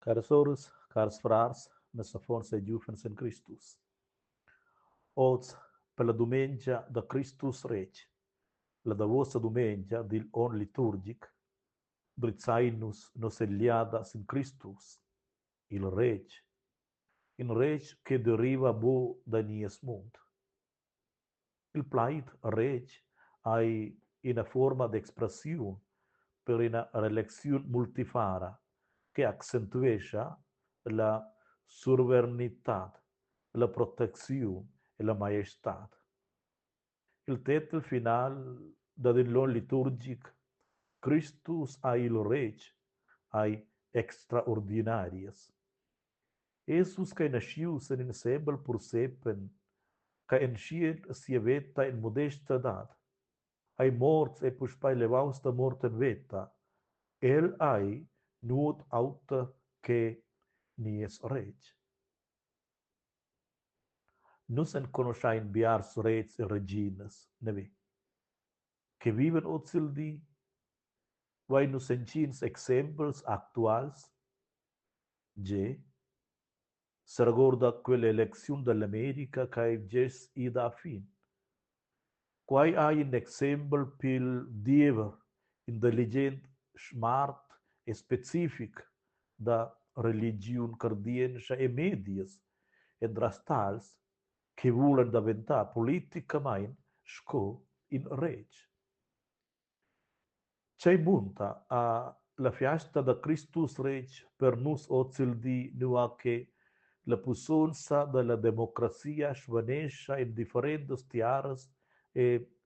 Caros oros, caros frars, nessa força e jufens in Christus. Oz, per la domenica da Cristus Retg, la davosa domenica del on liturgic, drizainus nos eliadas in Christus, il Reg che deriva bo da nies mund. Il plait Reg hai una forma d'expressione per una relazione multifara che accentuesca la sovranità, la protezione e la maestà. Il titel final da dell'on liturgic Christus a il Reg ai extraordinarias. Jesus que nasciu sen in sebel pur sepen, que enchiet sia veta in modesta dad, ai morts e puspai levaus da mort en veta, el ai nuot auter que nies reg. Nus en conosciain biars regs e reginas, neve, che viven ozil di, vai nus encins exemples actuals, ge, se ricorda quella elezione dell'America che ges ida a fin. Quai hai un exempel pil diever intelligent, smart e specific da religion cardienza e medias e drastals che volen diventare politicamente sco in reg. C'è bunta a la fiasta da Cristus Retg per nus ozil di nua che la pussonza della democrazia svanescia in differenti tiaras e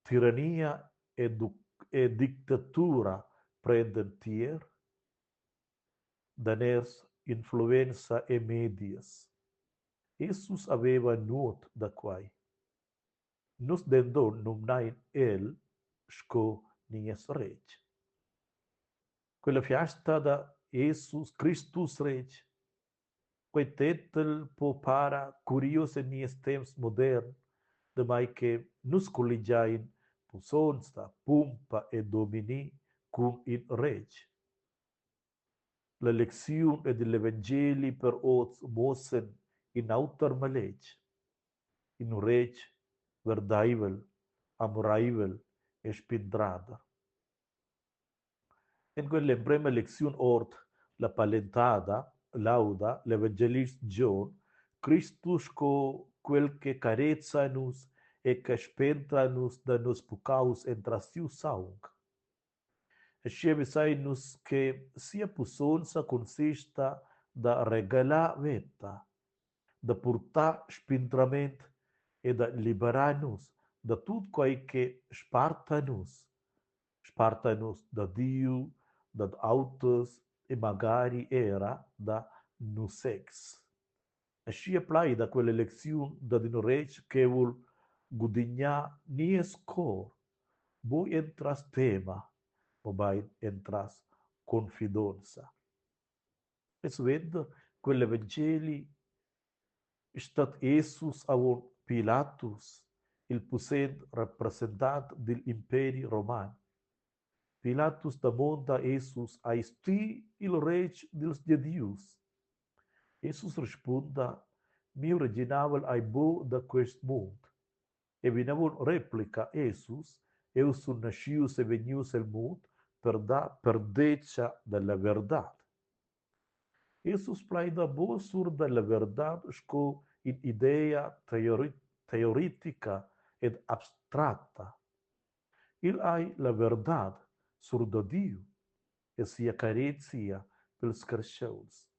tirania e dittatura prenden tier, daners influenza e medias. Jesus aveva nuot da quai. Nus dendon numnain el sco nies reg. Quella fiasta da Jesus Christus Reg, quei tetel po para curios in nies temps modern, de mai che nus collegiain pusonsta, pumpa e domini cum in reg. La lezione ed l'Evangeli per oz mossen in auter maleg, in reg, verdaivel, amoraivel e spindrada. In quella prima lezione ort, la palentada, lauda, l'Evangelist John, Christus co quel che carezza nus e che spentra nus da nus pucaus entra siu saung. Esceve sai nus che sia pussonsa consista da regala veta, da purta spintrament e da liberar nus da tut quai che sparta nus da Dio, da autos e magari era da nusex. Ascia plai da quella lezione da din reg che vol gudigna nies cor, bo entras tema, obai entras confidonza. Es ved quell'Evangeli stat Jesus avon Pilatus, il pussent rappresentant dell'imperi roman. Pilatus damonda Jesus a sti il reg dels jedius. Jesus responda, mi reginavel ai bo da quest mund. E vinavon replica Jesus, eu sun nascius e venius el mund per da perdecia della verdad. Jesus plaida bo sur della verdad sco in idea teoritica ed abstracta. Il hai la verdad sur da Dio e sia carezia pels cresciuls.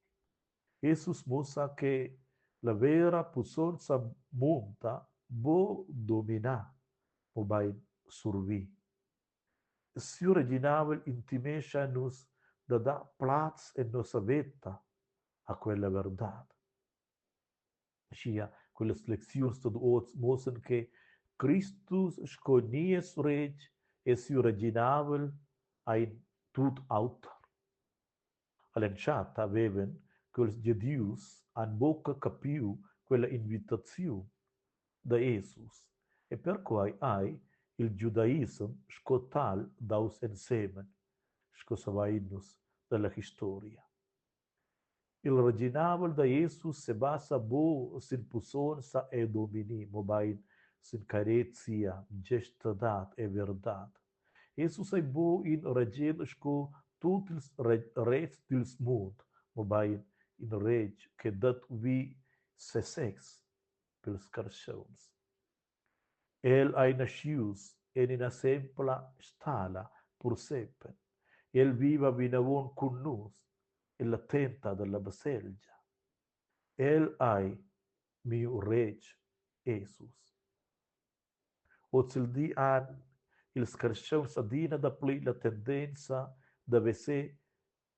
Jesus mosa che la vera pussonza monta bo domina o bai survi. Si reginavel intimescia nus da plats e nosa veta a quella verdad. Scia quelle lezioni stad oz mosen che Christus sconies reg e si reginavel ein tut auter. All'enciata aveven quels jedius an bocca capiu quella invitazione da Jesus e per quai ai il giudaism scotal daus ensemen, scosavainus dalla storia. Il original da Jesus se basa bo sin pusonsa e domini, mobain sin careția, gestădat e verdad. Jesus ai bo in regel sco tutils reis dils mund, mobain in reg che dat vi se sex pels carcions. El ai nascius en in sempla stala pur sempre. El viva vinavon con nus, e la tenta della baselgia. El ai miu reg Jesus. Oțel di an ils carcions adina da pli la tendenza da vese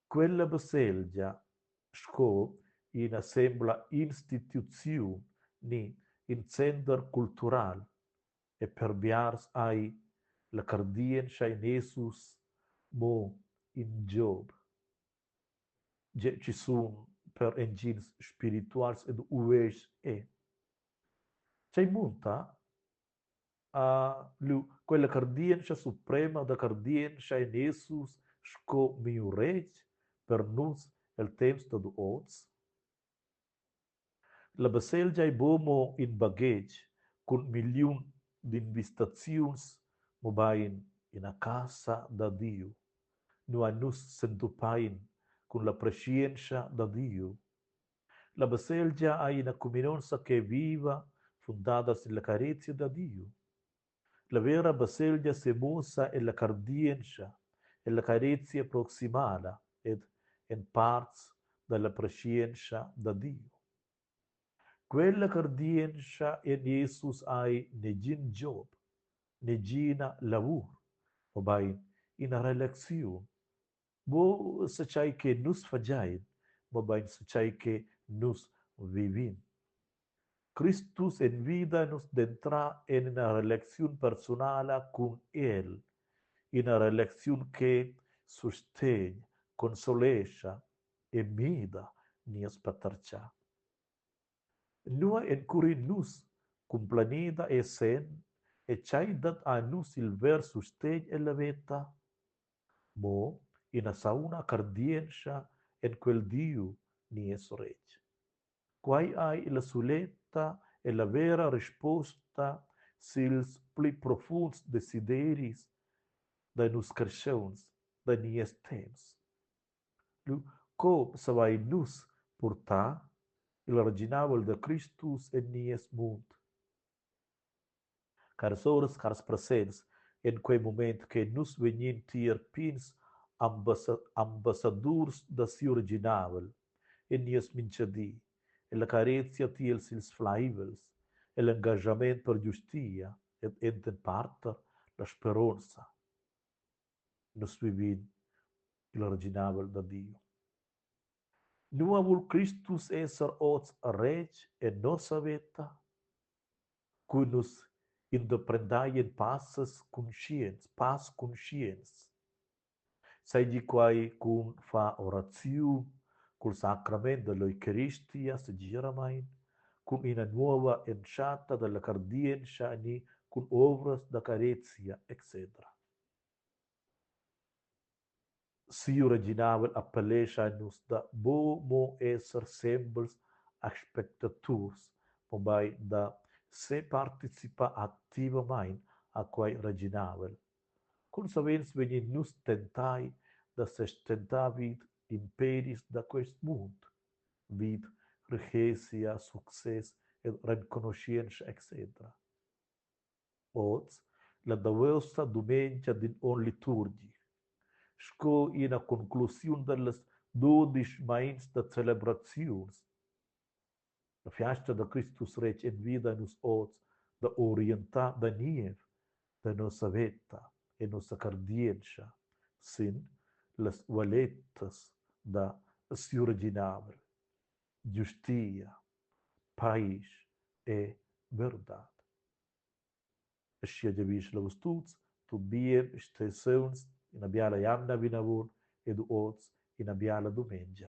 quella baselgia sco in assembla instituziun ni in center cultural e per biars ai la cardien in Jesus mo in Job. Ci sun per engins spirituals ed uves e. C'è munta a quella cardienza suprema da cardienza in Jesus sco miu reg per nus el temps da du oz. La baselgia e bomo in baggage con miliun d'investaziuns mobain in a casa da Dio. Nu a nus sentupain con la prescienza da Dio. La baselgia ha una comunanza che è viva, fondata sulla carezia da Dio. La vera baselgia si musa e la cardienza e la carezia proximala ed in parts della prescienza da Dio. Quella cardienza in Jesus hai negin job, negina lavur, o bai in a relazione. Bo se c'hai che nus fagiain, ma bai se c'hai che nus vivin. Cristus en vida nos dentra en una relación personal con Él, in una relación che sostegna, consolescia e mida ni aspettarcia. Nua en curi nus, cum planida e sen, e c'hai dat a nus il ver sostegn e la veta, mo in a sauna cardienza en quel Dio ni es reg. Quai hai la suletta e la vera risposta sils pli profunds desideris da nus cresceuns, da nies temps. Co savai nus portar il original de Cristus en nies mund. Caras horas, caras presents, en quei moment che nus venin tier pins ambassadors da si original, en nies minciadi, e la carezia tiel sils flaivels, e l'engagement per giustia, ed enten parter la speranza. Nus vivin l'original da Dio. Nua vul Christus esser oz reg e nosa veta, cui nus indeprendaien passes consciens, pas consciens. Seigi quai cun fa oraziun, col sacramento dell'Eucaristia se giramain, con una nuova entrata della cardienza ni con ovras da carezia, etc. Si original appellescha nus da bo mo esser sembles spectators, mobai da se participa activamain a quai original. Cum savens venin nus tentai da sustenta vid imperis da quest mund, vid richesia, success ed reconnoscienza, etc. Oz, la davosa domenica din on liturgic, sco in a conclusiun delles 12 mains da celebraziuns. La fiasta da Cristus Retg en vida nus oz da orienta da niev, da nosa veta e nosa cardienza, sin las valettas da si original, giustia, pais e verdad. Ascia giavisch la tuts, tu bien stesauns in a biala jamna vinavun ed oz in a biala domenica.